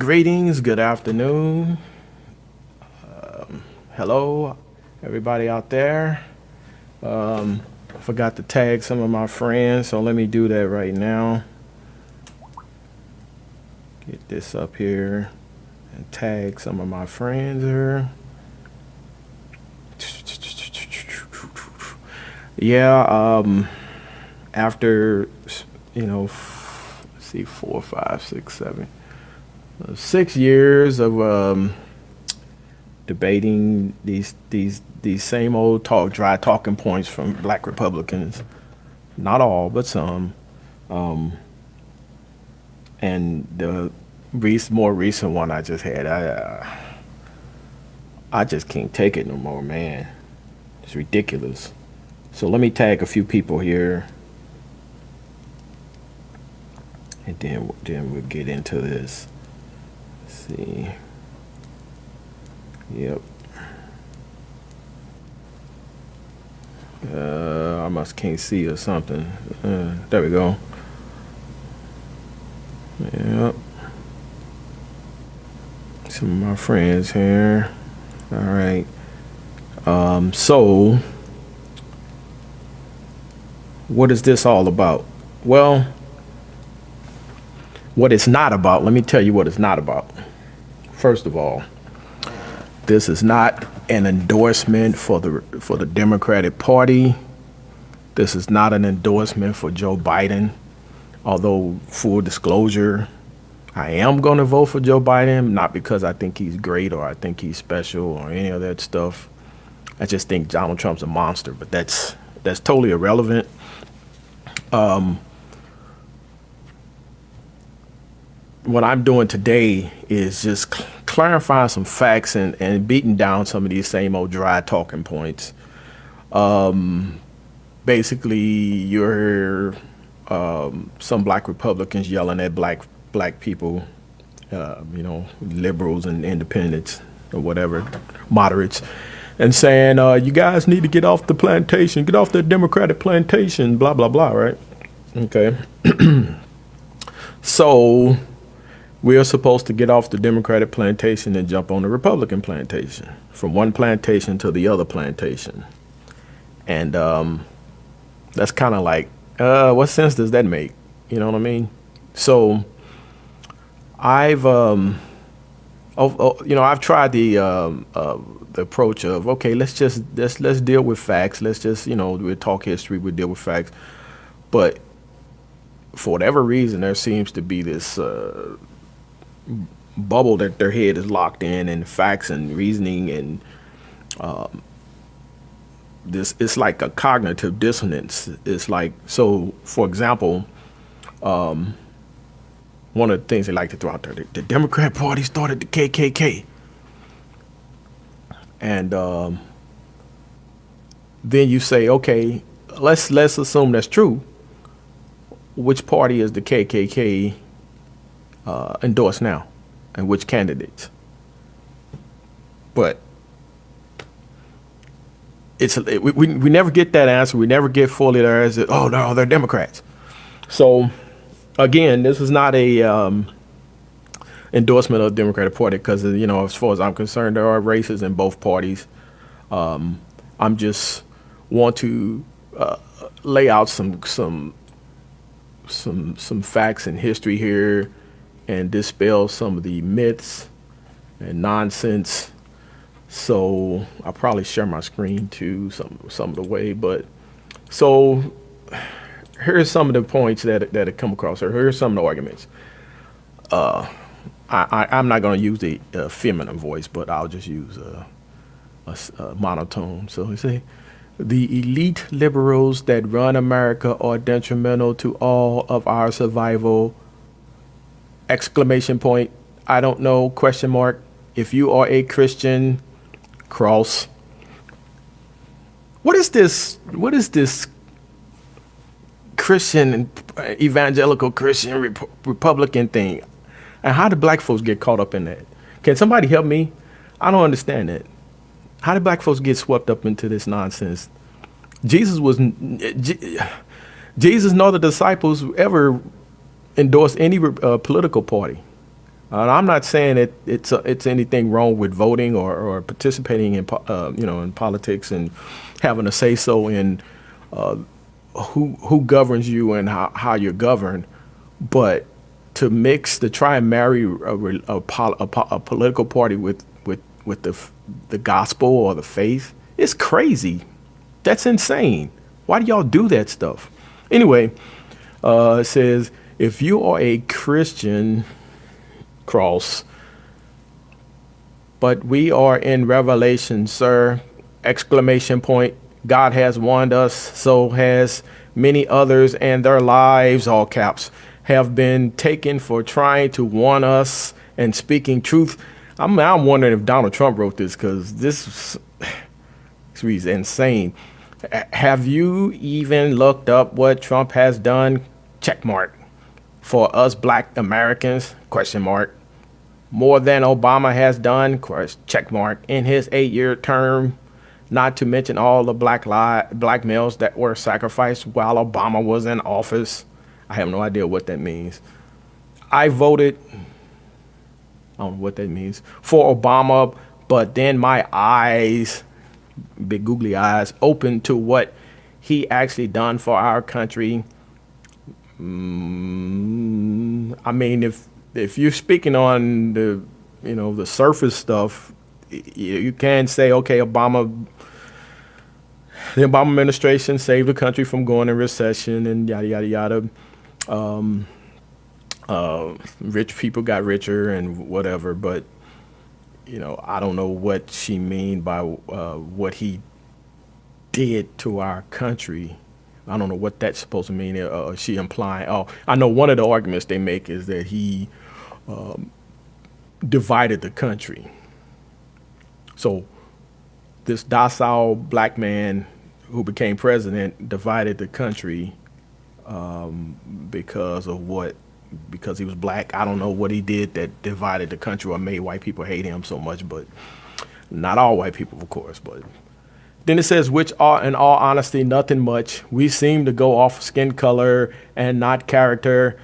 Greetings, good afternoon. Hello, everybody out there. I forgot to tag some of my friends, so let me do that right now. Get this up here and tag some of my friends here. Yeah, after, let's see, 4, 5, 6, 7, 6 years of debating these same old dry talking points from black Republicans. Not all, but some. And the more recent one I just had, I just can't take it no more, man. It's ridiculous. So let me tag a few people here, and then we'll get into this. Let's see. Yep. I must can't see or something. There we go. Yep. Some of my friends here. All right. So what is this all about? Well, what it's not about, let me tell you what it's not about. First of all, this is not an endorsement for the Democratic Party. This is not an endorsement for Joe Biden. Although, full disclosure, I am going to vote for Joe Biden, not because I think he's great or I think he's special or any of that stuff. I just think Donald Trump's a monster, but that's totally irrelevant. What I'm doing today is just clarifying some facts and beating down some of these same old dry talking points. Basically, you're some black Republicans yelling at black people, liberals and independents or whatever, moderates, and saying, you guys need to get off the plantation, get off the Democratic plantation, blah, blah, blah, right? Okay. So we're supposed to get off the Democratic plantation and jump on the Republican plantation, from one plantation to the other plantation. And that's kind of like, what sense does that make? You know what I mean? So I've tried the approach of, okay, let's deal with facts. Let's just, we'll talk history, we'll deal with facts. But for whatever reason, there seems to be this bubble that their head is locked in, and facts and reasoning, and it's like a cognitive dissonance. It's like, so for example, one of the things they like to throw out there, the Democrat Party started the KKK, and then you say, okay, let's assume that's true. Which party is the KKK endorsed now, and which candidates? But we never get that answer. We never get fully there as it, oh no, they're Democrats. So again, this is not a endorsement of the Democratic Party because, as far as I'm concerned, there are races in both parties. I'm just want to lay out some facts and history here and dispel some of the myths and nonsense. So I'll probably share my screen too some of the way. But so here's some of the points that have come across here. Here's some of the arguments. I'm not going to use the feminine voice, but I'll just use a monotone. So we say, the elite liberals that run America are detrimental to all of our survival. Exclamation point. I don't know, question mark. If you are a Christian, cross. What is this Christian, evangelical Christian Republican thing? And how did black folks get caught up in that? Can somebody help me? I don't understand that. How did black folks get swept up into this nonsense? Jesus nor the disciples ever endorsed any political party. I'm not saying it's anything wrong with voting or participating in in politics and having a say so in who governs you and how you're governed, but to try and marry a political party with the gospel or the faith is crazy. That's insane. Why do y'all do that stuff? Anyway, it says if you are a Christian, cross, but we are in Revelation, sir! Exclamation point. God has warned us, so has many others, and their lives, all caps, have been taken for trying to warn us and speaking truth. I'm wondering if Donald Trump wrote this, because this is insane. Have you even looked up what Trump has done? Check mark. For us black Americans? Question mark. More than Obama has done? Check mark. In his 8-year term, not to mention all the black males that were sacrificed while Obama was in office. I have no idea what that means. I voted, I don't know what that means, for Obama, but then my eyes, big googly eyes, opened to what he actually done for our country. I mean, if you're speaking on the surface stuff, you can say, okay, the Obama administration saved the country from going in recession and yada yada yada. Rich people got richer and whatever, but I don't know what she mean by what he did to our country. I don't know what that's supposed to mean. She implying, I know one of the arguments they make is that he divided the country. So this docile black man who became president divided the country because he was black. I don't know what he did that divided the country or made white people hate him so much, but not all white people, of course. But then it says, which are, in all honesty, nothing much. We seem to go off skin color and not character.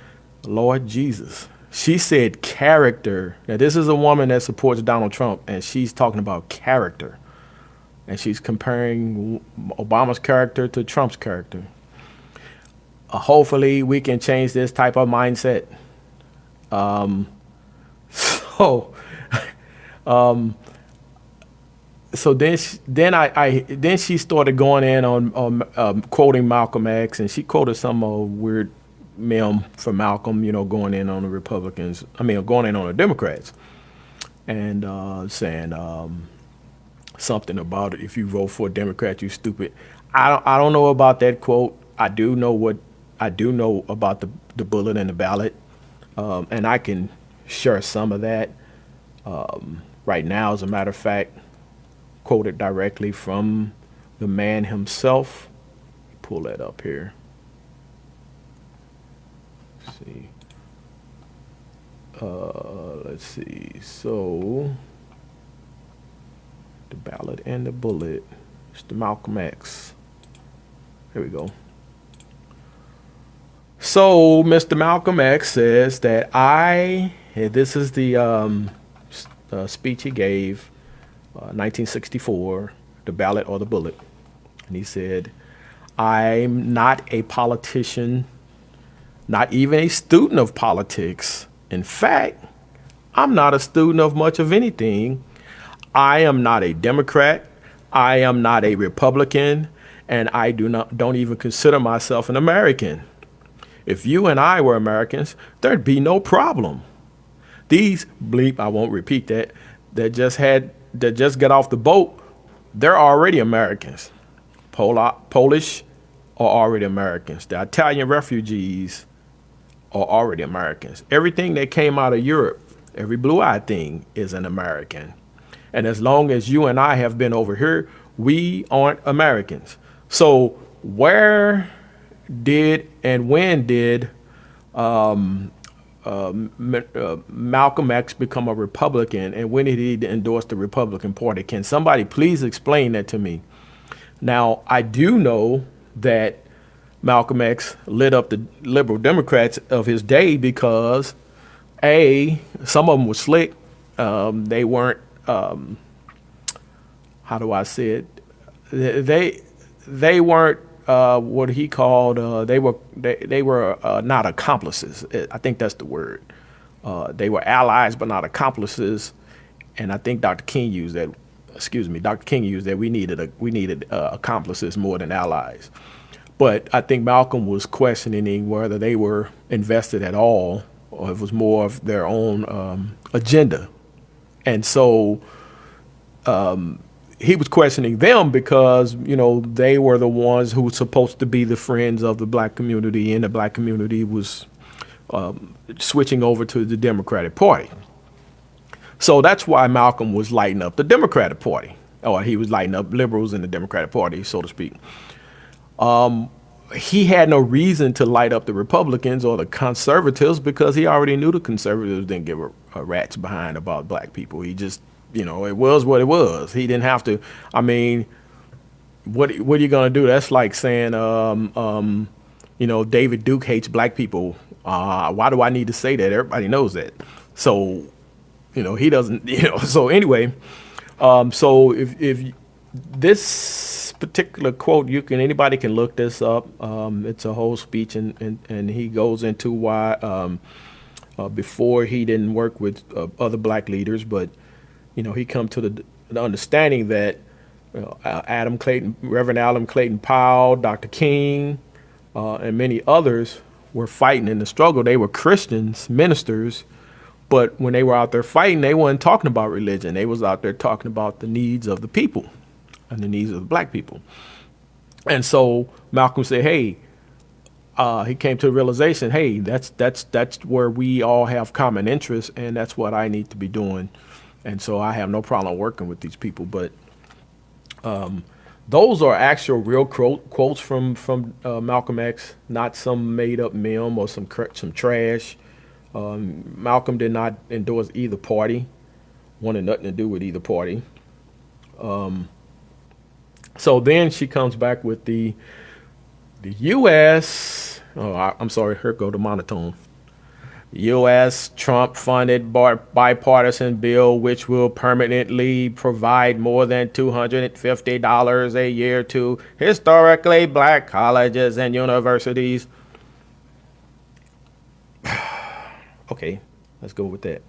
Lord Jesus. She said character. Now, this is a woman that supports Donald Trump, and she's talking about character. And she's comparing Obama's character to Trump's character. Hopefully, we can change this type of mindset. So then she started going in on quoting Malcolm X, and she quoted some weird meme from Malcolm, going in on the Republicans. Going in on the Democrats, and saying something about it. If you vote for a Democrat, you stupid. I don't know about that quote. I do know about the bullet and the ballot, and I can share some of that right now. As a matter of fact, quoted directly from the man himself. Pull that up here. Let's see. So the ballot and the bullet. It's the Malcolm X. Here we go. So Mr. Malcolm X says that this is the speech he gave, 1964, the ballot or the bullet. And he said, I'm not a politician, not even a student of politics. In fact, I'm not a student of much of anything. I am not a Democrat. I am not a Republican, and I don't even consider myself an American. If you and I were Americans, there'd be no problem. These I won't repeat that just got off the boat, they're already Americans. Polish are already Americans. The Italian refugees are already Americans. Everything that came out of Europe, every blue-eyed thing is an American. And as long as you and I have been over here, we aren't Americans. So where did and when did Malcolm X become a Republican, and when did he endorse the Republican Party? Can somebody please explain that to me? Now, I do know that Malcolm X lit up the liberal Democrats of his day because Some of them were slick. They weren't. How do I say it? They weren't what he called. They were not accomplices. I think that's the word. They were allies, but not accomplices. And I think Dr. King used that. Excuse me, Dr. King used that. We needed accomplices more than allies. But I think Malcolm was questioning whether they were invested at all, or it was more of their own agenda. And so he was questioning them because, they were the ones who were supposed to be the friends of the black community, and the black community was switching over to the Democratic Party. So that's why Malcolm was lighting up the Democratic Party, or he was lighting up liberals in the Democratic Party, so to speak. He had no reason to light up the Republicans or the conservatives because he already knew the conservatives didn't give a rat's behind about black people. He just, it was what it was. He didn't have to. I mean, what are you going to do? That's like saying, David Duke hates black people. Why do I need to say that? Everybody knows that. So, he doesn't, so anyway, so if this particular quote, anybody can look this up. It's a whole speech, and he goes into why before he didn't work with other black leaders, but he come to the understanding that Reverend Adam Clayton Powell, Dr. King, and many others were fighting in the struggle. They were Christians, ministers, but when they were out there fighting, they weren't talking about religion. They was out there talking about the needs of the people and the needs of the black people. And so Malcolm said, hey, he came to the realization, hey, that's where we all have common interests, and that's what I need to be doing. And so I have no problem working with these people. But those are actual real quotes from Malcolm X, not some made up meme or some trash. Malcolm did not endorse either party, wanted nothing to do with either party. So then she comes back with the U.S. I'm sorry, here go the monotone. U.S. Trump-funded bipartisan bill, which will permanently provide more than $250 a year to historically black colleges and universities. Okay, let's go with that.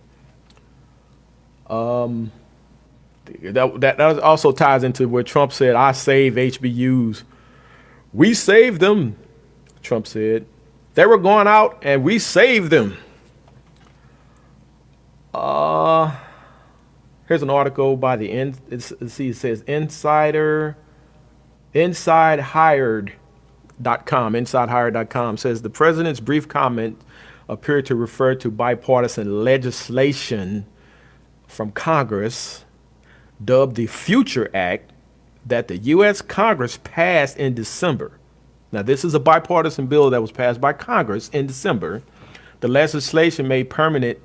That also ties into where Trump said, I save HBUs. We saved them, Trump said. They were going out and we saved them. Here's an article by it says InsideHired.com says the president's brief comment appeared to refer to bipartisan legislation from Congress dubbed the Future Act that the U.S. Congress passed in December. Now, this is a bipartisan bill that was passed by Congress in December. The legislation made permanent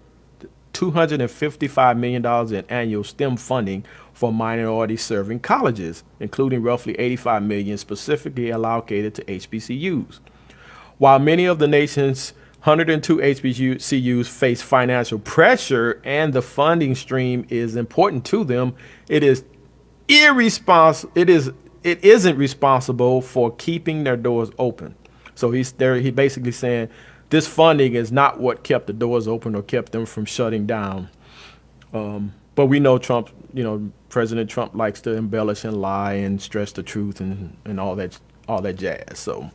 $255 million in annual STEM funding for minority-serving colleges, including roughly $85 million specifically allocated to HBCUs. While many of the nation's 102 HBCUs face financial pressure and the funding stream is important to them, it isn't responsible for keeping their doors open. So he basically saying this funding is not what kept the doors open or kept them from shutting down. But we know President Trump likes to embellish and lie and stretch the truth and all that jazz. So,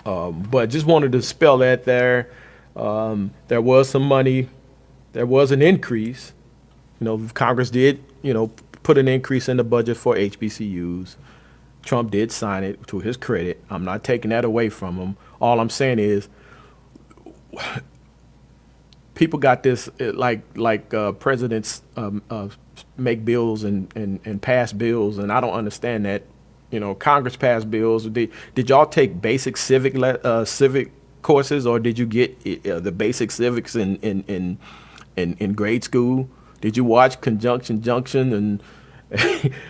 but just wanted to spell that there. There was some money. There was an increase. Congress did, put an increase in the budget for HBCUs. Trump did sign it, to his credit. I'm not taking that away from him. All I'm saying is people got this like presidents make bills and pass bills, and I don't understand that. Congress passed bills. Did y'all take basic civic courses, or did you get the basic civics in grade school? Did you watch Conjunction Junction? And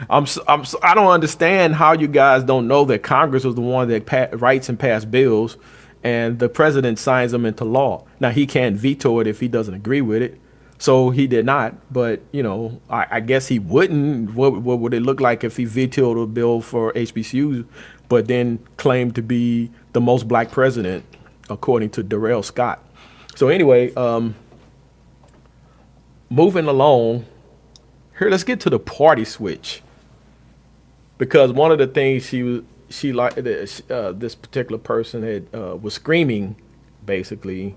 I don't understand how you guys don't know that Congress was the one that writes and passed bills, and the president signs them into law. Now, he can't veto it if he doesn't agree with it. So he did not, but I guess he wouldn't. What would it look like if he vetoed a bill for HBCUs, but then claimed to be the most black president, according to Darrell Scott? So anyway, moving along here, let's get to the party switch, because one of the things she liked, this particular person was screaming, basically,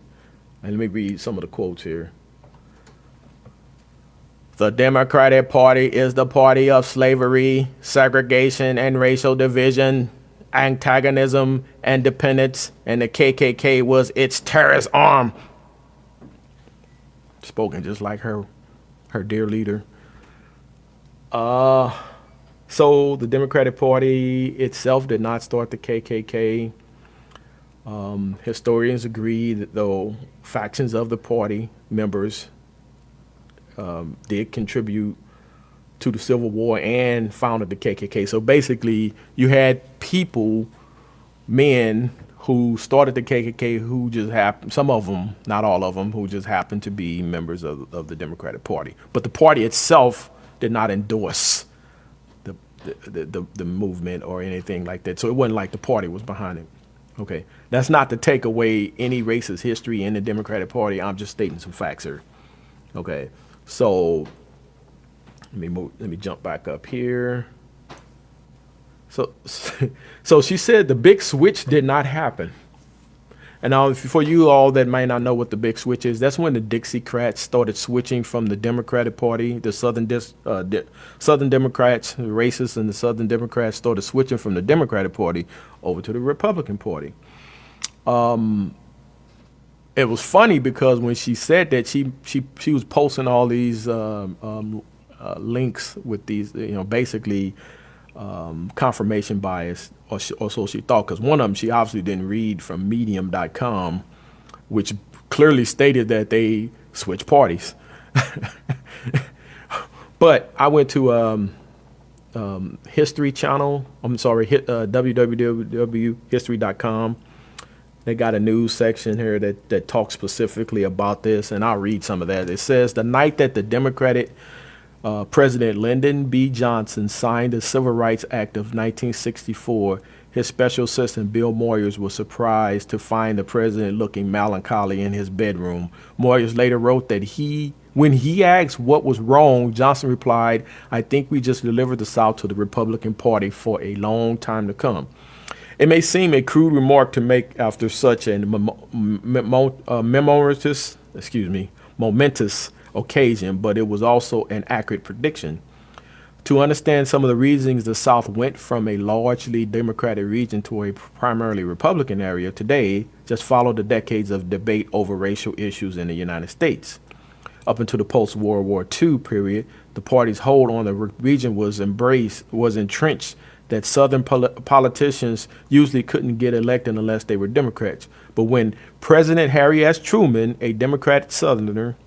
and let me read some of the quotes here. The Democratic Party is the party of slavery, segregation, and racial division, antagonism, and dependence, and the KKK was its terrorist arm. Spoken just like her dear leader. So the Democratic Party itself did not start the KKK. Historians agree that though factions of the party members did contribute to the Civil War and founded the KKK. So basically, you had men who started the KKK who just happened, some of them, not all of them, who just happened to be members of the Democratic Party. But the party itself did not endorse the movement or anything like that. So it wasn't like the party was behind it. Okay, that's not to take away any racist history in the Democratic Party. I'm just stating some facts here. Okay, so let me jump back up here. So she said the big switch did not happen. And now, for you all that might not know what the big switch is, that's when the Dixiecrats started switching from the Democratic Party, the Southern Democrats, the racists and the Southern Democrats started switching from the Democratic Party over to the Republican Party. It was funny because when she said that, she was posting all these links with these, basically confirmation bias, or so she thought, because one of them she obviously didn't read from medium.com, which clearly stated that they switched parties. But I went to History Channel, www.history.com. They got a news section here that talks specifically about this, and I'll read some of that. It says, the night that the Democratic President Lyndon B. Johnson signed the Civil Rights Act of 1964, his special assistant Bill Moyers was surprised to find the president looking melancholy in his bedroom. Moyers later wrote that when he asked what was wrong, Johnson replied, "I think we just delivered the South to the Republican Party for a long time to come." It may seem a crude remark to make after such a momentous occasion, but it was also an accurate prediction. To understand some of the reasons the South went from a largely Democratic region to a primarily Republican area today, just follow the decades of debate over racial issues in the United States. Up until the post-World War II period, the party's hold on the region was entrenched that Southern politicians usually couldn't get elected unless they were Democrats. But when President Harry S. Truman, a Democratic Southerner,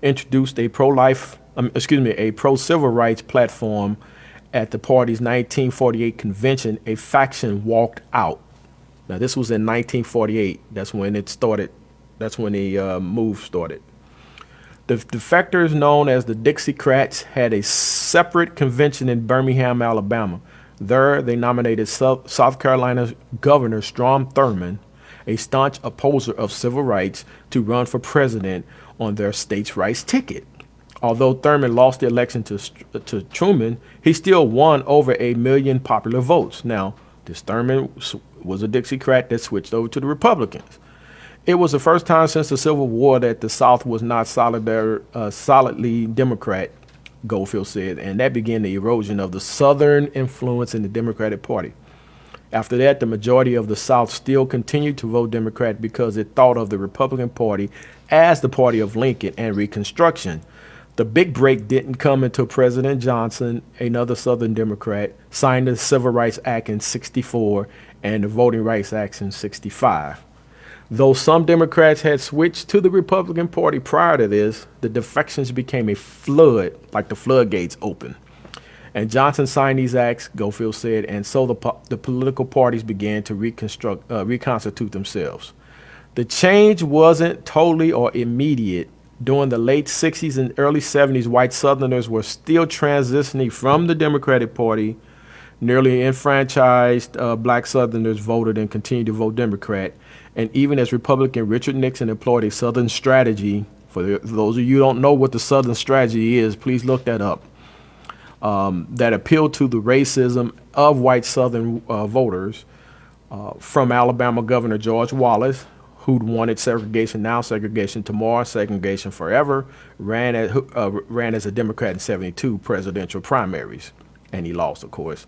introduced a pro-civil rights platform at the party's 1948 convention, a faction walked out. Now, this was in 1948. That's when it started. That's when the move started. The defectors, known as the Dixiecrats, had a separate convention in Birmingham, Alabama. There, they nominated South Carolina Governor Strom Thurmond, a staunch opposer of civil rights, to run for president on their states' rights ticket. Although Thurmond lost the election to Truman, he still won over 1 million popular votes. Now, this Thurmond was a Dixiecrat that switched over to the Republicans. It was the first time since the Civil War that the South was not solidly Democrat, Goldfield said, and that began the erosion of the Southern influence in the Democratic Party. After that, the majority of the South still continued to vote Democrat because it thought of the Republican Party as the party of Lincoln and Reconstruction. The big break didn't come until President Johnson, another Southern Democrat, signed the Civil Rights Act in '64 and the Voting Rights Act in '65. Though some Democrats had switched to the Republican Party prior to this, the defections became a flood, like the floodgates open. And Johnson signed these acts, Gofield said, and so the political parties began to reconstitute themselves. The change wasn't totally or immediate. During the late 60s and early 70s, white Southerners were still transitioning from the Democratic Party. Nearly enfranchised black Southerners voted and continued to vote Democrat. And even as Republican Richard Nixon employed a Southern strategy, for those of you who don't know what the Southern strategy is, please look that up, that appealed to the racism of white Southern voters, from Alabama Governor George Wallace, who'd wanted segregation now, segregation tomorrow, segregation forever, ran as a Democrat in 72 presidential primaries, and he lost, of course.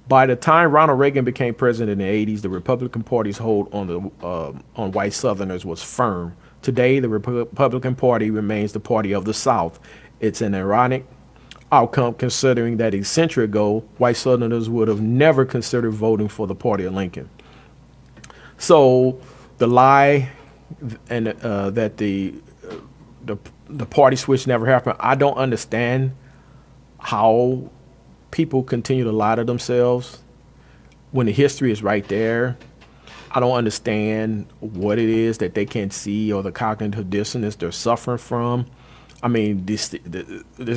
By the time Ronald Reagan became president in the 80s, the Republican Party's hold on white Southerners was firm. Today, the Republican Party remains the party of the South. It's an ironic outcome considering that a century ago, white Southerners would have never considered voting for the party of Lincoln. So the lie and that the party switch never happened, I don't understand how people continue to lie to themselves when the history is right there. I don't understand what it is that they can't see or the cognitive dissonance they're suffering from. I mean, this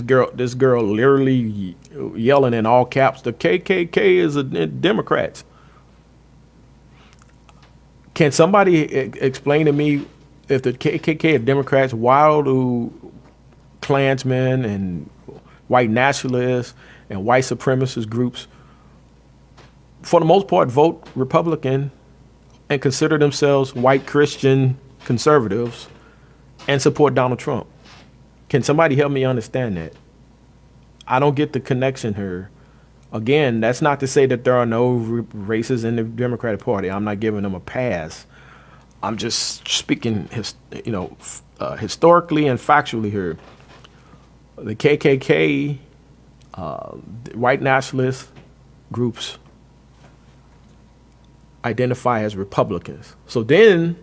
girl literally yelling in all caps, "The KKK is a Democrats." Can somebody explain to me, if the KKK are Democrats, why do Klansmen and white nationalists and white supremacist groups, for the most part, vote Republican and consider themselves white Christian conservatives and support Donald Trump? Can somebody help me understand that? I don't get the connection here. Again, that's not to say that there are no races in the Democratic Party. I'm not giving them a pass. I'm just speaking, historically and factually here. The KKK, white nationalist groups identify as Republicans. So then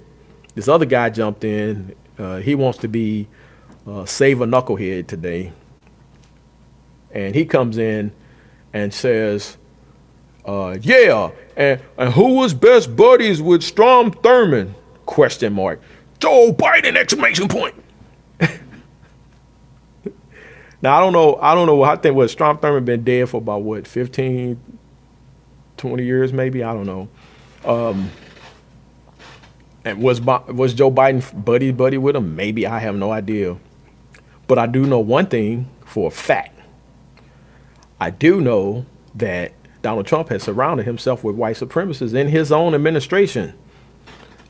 this other guy jumped in. He wants to be save a knucklehead today. And he comes in and says, and who was best buddies with Strom Thurmond? Question mark. Joe Biden! Exclamation point. Now, I don't know. I think Strom Thurmond been dead for about, 15, 20 years maybe? I don't know. And was Joe Biden buddy with him? Maybe. I have no idea. But I do know one thing for a fact. I do know that Donald Trump has surrounded himself with white supremacists in his own administration.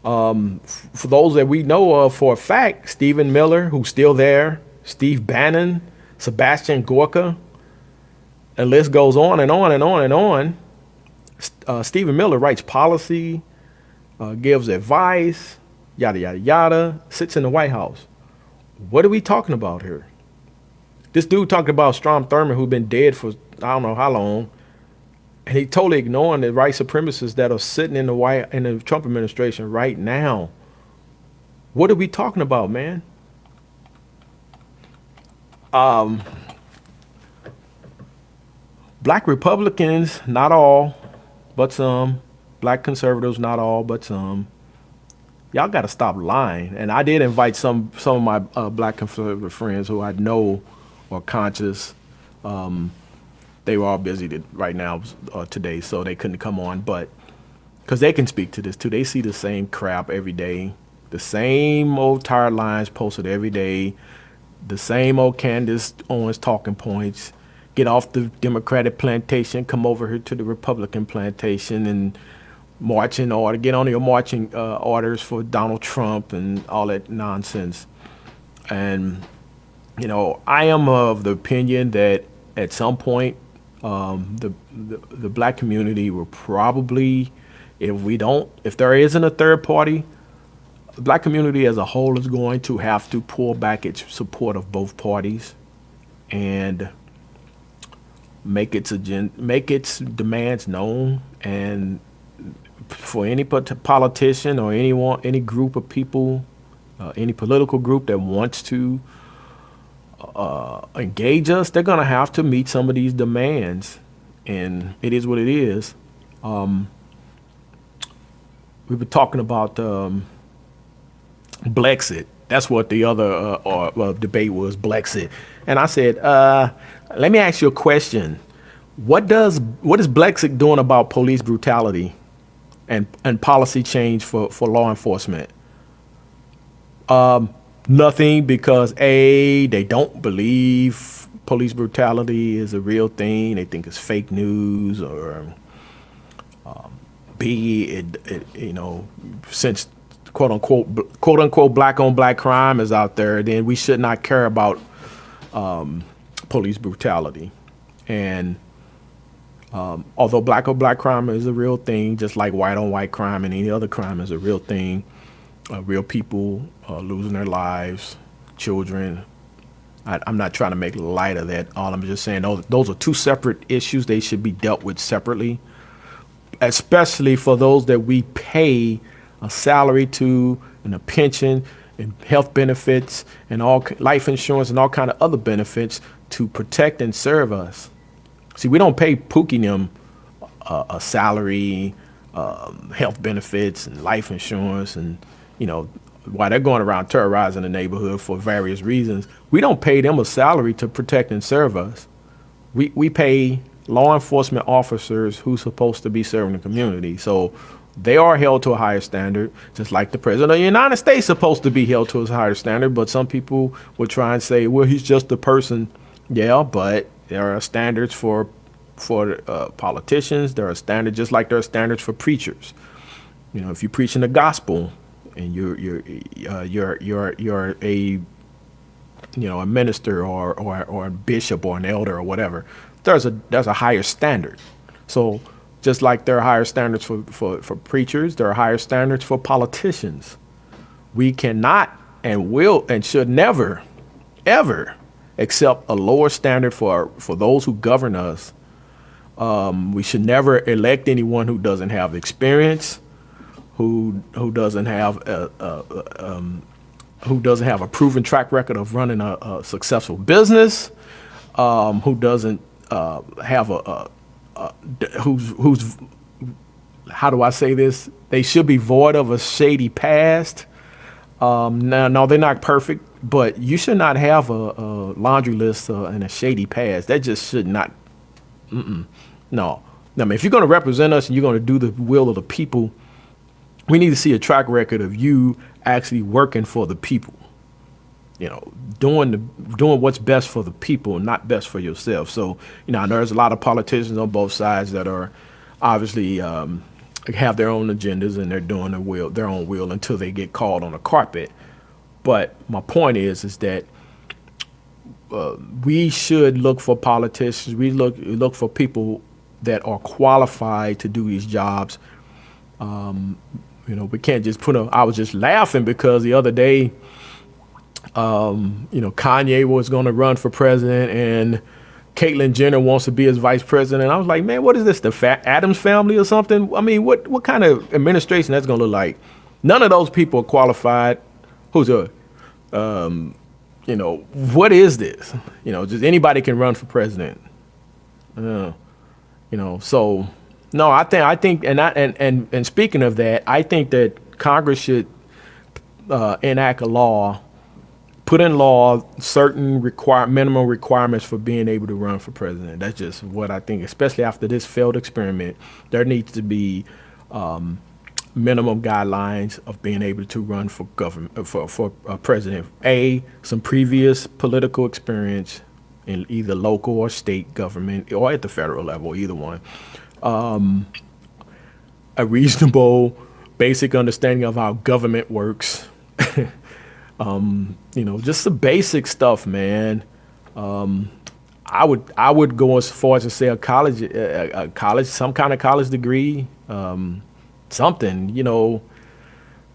For those that we know of for a fact, Stephen Miller, who's still there, Steve Bannon, Sebastian Gorka, the list goes on and on and on and on. Stephen Miller writes policy, gives advice, yada, yada, yada, sits in the White House. What are we talking about here? This dude talking about Strom Thurmond, who's been dead for I don't know how long, and he totally ignoring the white supremacists that are sitting in the Trump administration right now. What are we talking about, man? Black Republicans, not all, but some. Black conservatives, not all, but some. Y'all got to stop lying. And I did invite some of my black conservative friends who I know are conscious. They were all busy right now today, so they couldn't come on. But because they can speak to this too, they see the same crap every day, the same old tired lines posted every day, the same old Candace Owens talking points. Get off the Democratic plantation, come over here to the Republican plantation and marching order, get on your marching orders for Donald Trump and all that nonsense. And, I am of the opinion that at some point, the black community will probably, if there isn't a third party, the black community as a whole is going to have to pull back its support of both parties and make its demands known. And for any politician or any group of people, any political group that wants to engage us, they're going to have to meet some of these demands, and it is what it is. We've been talking about Blexit. That's what the other debate was, Blexit. And I said, let me ask you a question. What is Blexit doing about police brutality and policy change for law enforcement? Nothing, because A, they don't believe police brutality is a real thing. They think it's fake news, or B, since quote unquote black on black crime is out there, then we should not care about police brutality. And although black on black crime is a real thing, just like white on white crime and any other crime is a real thing, real people losing their lives, children. I'm not trying to make light of that. All I'm just saying, those are two separate issues. They should be dealt with separately, especially for those that we pay a salary to, and a pension and health benefits and all life insurance and all kind of other benefits to protect and serve us. See, we don't pay Pookie them a salary, health benefits and life insurance, and while they're going around terrorizing the neighborhood for various reasons, we don't pay them a salary to protect and serve us. We pay law enforcement officers who's supposed to be serving the community. So they are held to a higher standard, just like the president of the United States is supposed to be held to a higher standard. But some people would try and say, well, he's just a person. Yeah, but there are standards for politicians. There are standards, just like there are standards for preachers. If you're preaching the gospel and you're a a minister or a bishop or an elder or whatever, there's a higher standard. So just like there are higher standards for preachers, there are higher standards for politicians. We cannot and will and should never, ever accept a lower standard for those who govern us. We should never elect anyone who doesn't have experience, who doesn't have a proven track record of running a successful business, who doesn't have who's how do I say this? They should be void of a shady past. No, they're not perfect, but you should not have a laundry list and a shady past. That just should not. No. I mean, if you're going to represent us and you're going to do the will of the people, we need to see a track record of you actually working for the people. Doing what's best for the people, not best for yourself. So, there's a lot of politicians on both sides that are obviously have their own agendas and they're doing their own will until they get called on the carpet. But my point is that we should look for politicians. We look for people that are qualified to do these jobs. We can't just I was just laughing because the other day, Kanye was going to run for president and Caitlyn Jenner wants to be his vice president. I was like, man, what is this? The Adams family or something? I mean, what kind of administration that's going to look like? None of those people are qualified. Who's what is this? Just anybody can run for president. So no, I think, and speaking of that, I think that Congress should enact a law, put in law certain minimum requirements for being able to run for president. That's just what I think, especially after this failed experiment. There needs to be minimum guidelines of being able to run for government, for president. Some previous political experience in either local or state government or at the federal level, either one. A reasonable, basic understanding of how government works. Just the basic stuff, man. I would go as far as to say a college, some kind of college degree, something.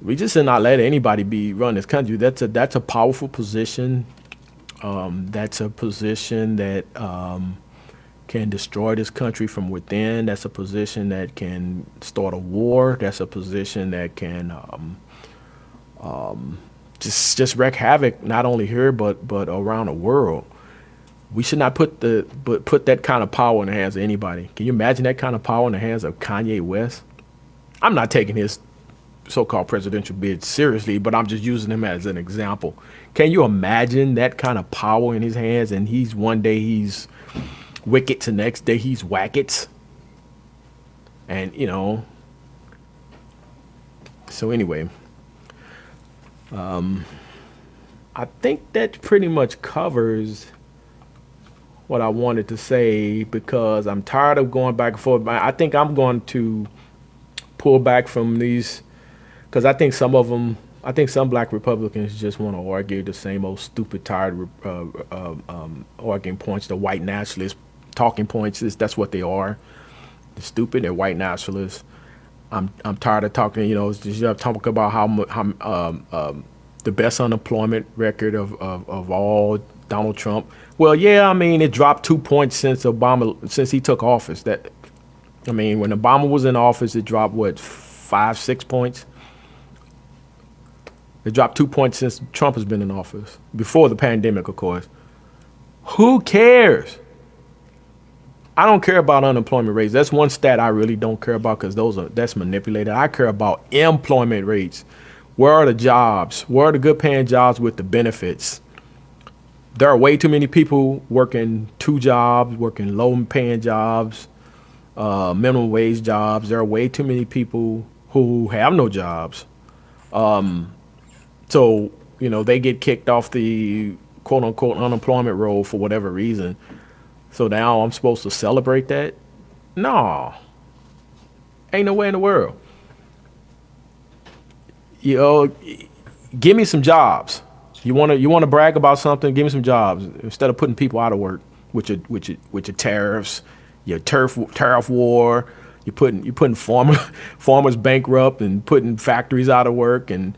We just should not let anybody run this country. That's a powerful position. That's a position that can destroy this country from within. That's a position that can start a war. That's a position that can just wreak havoc not only here but around the world. We should not put that kind of power in the hands of anybody. Can you imagine that kind of power in the hands of Kanye West? I'm not taking his so-called presidential bid seriously, but I'm just using him as an example. Can you imagine that kind of power in his hands? And he's one day he's wickets, the next day he's wackets. And so anyway, I think that pretty much covers what I wanted to say, because I'm tired of going back and forth. I think I'm going to pull back from these, because I think some black Republicans just want to argue the same old stupid, tired arguing points, the white nationalist talking points. That's what they are. They're stupid. They're white nationalists. I'm tired of talking. Talking about how the best unemployment record of all, Donald Trump. Well, yeah, I mean, it dropped 2 points since he took office. When Obama was in office, it dropped 5-6 points. It dropped 2 points since Trump has been in office, before the pandemic, of course. Who cares? I don't care about unemployment rates. That's one stat I really don't care about, because that's manipulated. I care about employment rates. Where are the jobs? Where are the good paying jobs with the benefits? There are way too many people working 2 jobs, working low paying jobs, minimum wage jobs. There are way too many people who have no jobs. So they get kicked off the quote unquote unemployment roll for whatever reason. So now I'm supposed to celebrate that? No. Ain't no way in the world. Give me some jobs. You want to brag about something? Give me some jobs instead of putting people out of work with your tariffs, your tariff war. You're putting farmers bankrupt and putting factories out of work. And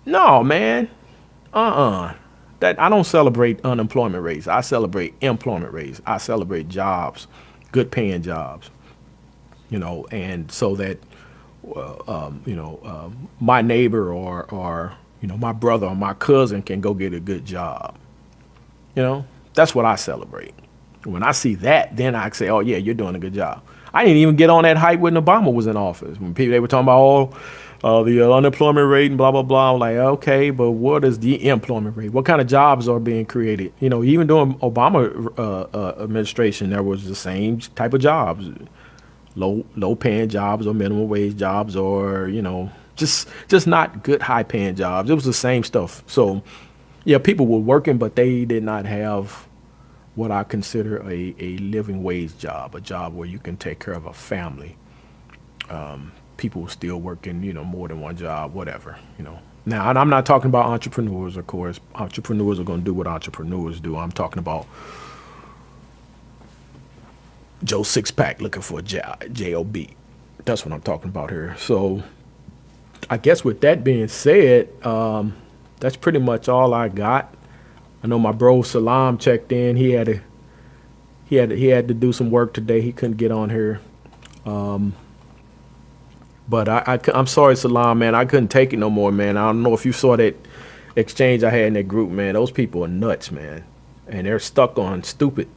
no, man, that I don't celebrate unemployment rates. I celebrate employment rates. I celebrate jobs, good paying jobs. And so that my neighbor or my brother or my cousin can go get a good job. That's what I celebrate. When I see that, then I say, oh yeah, you're doing a good job. I didn't even get on that hype when Obama was in office. When they were talking about the unemployment rate and blah, blah, blah. I'm like, okay, but what is the employment rate? What kind of jobs are being created? Even during Obama administration, there was the same type of jobs, low paying jobs or minimum wage jobs, or, just not good high paying jobs. It was the same stuff. So yeah, people were working, but they did not have what I consider a living wage job, a job where you can take care of a family. People were still working, more than one job, whatever, Now, and I'm not talking about entrepreneurs, of course. Entrepreneurs are going to do what entrepreneurs do. I'm talking about Joe Sixpack looking for a job, J-O-B. That's what I'm talking about here. So I guess with that being said, that's pretty much all I got. I know my bro Salam checked in. He had to do some work today. He couldn't get on here. But I'm sorry, Salam, man. I couldn't take it no more, man. I don't know if you saw that exchange I had in that group, man. Those people are nuts, man. And they're stuck on stupid.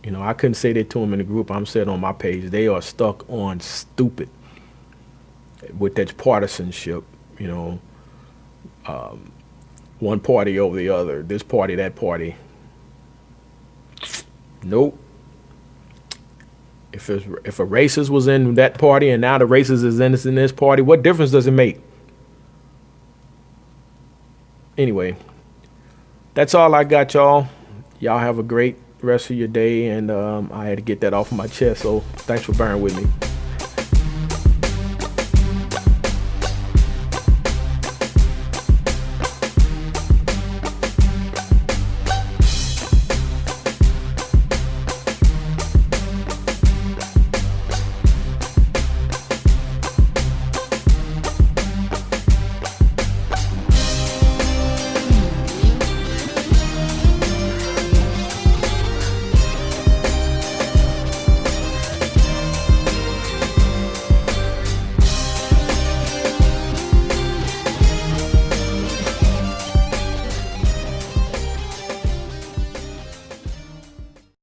I couldn't say that to them in the group. I'm saying on my page, they are stuck on stupid with that partisanship, one party over the other, this party, that party. Nope. If a racist was in that party and now the racist is in this party, what difference does it make? Anyway, that's all I got, y'all. Y'all have a great rest of your day, and I had to get that off of my chest, so thanks for bearing with me.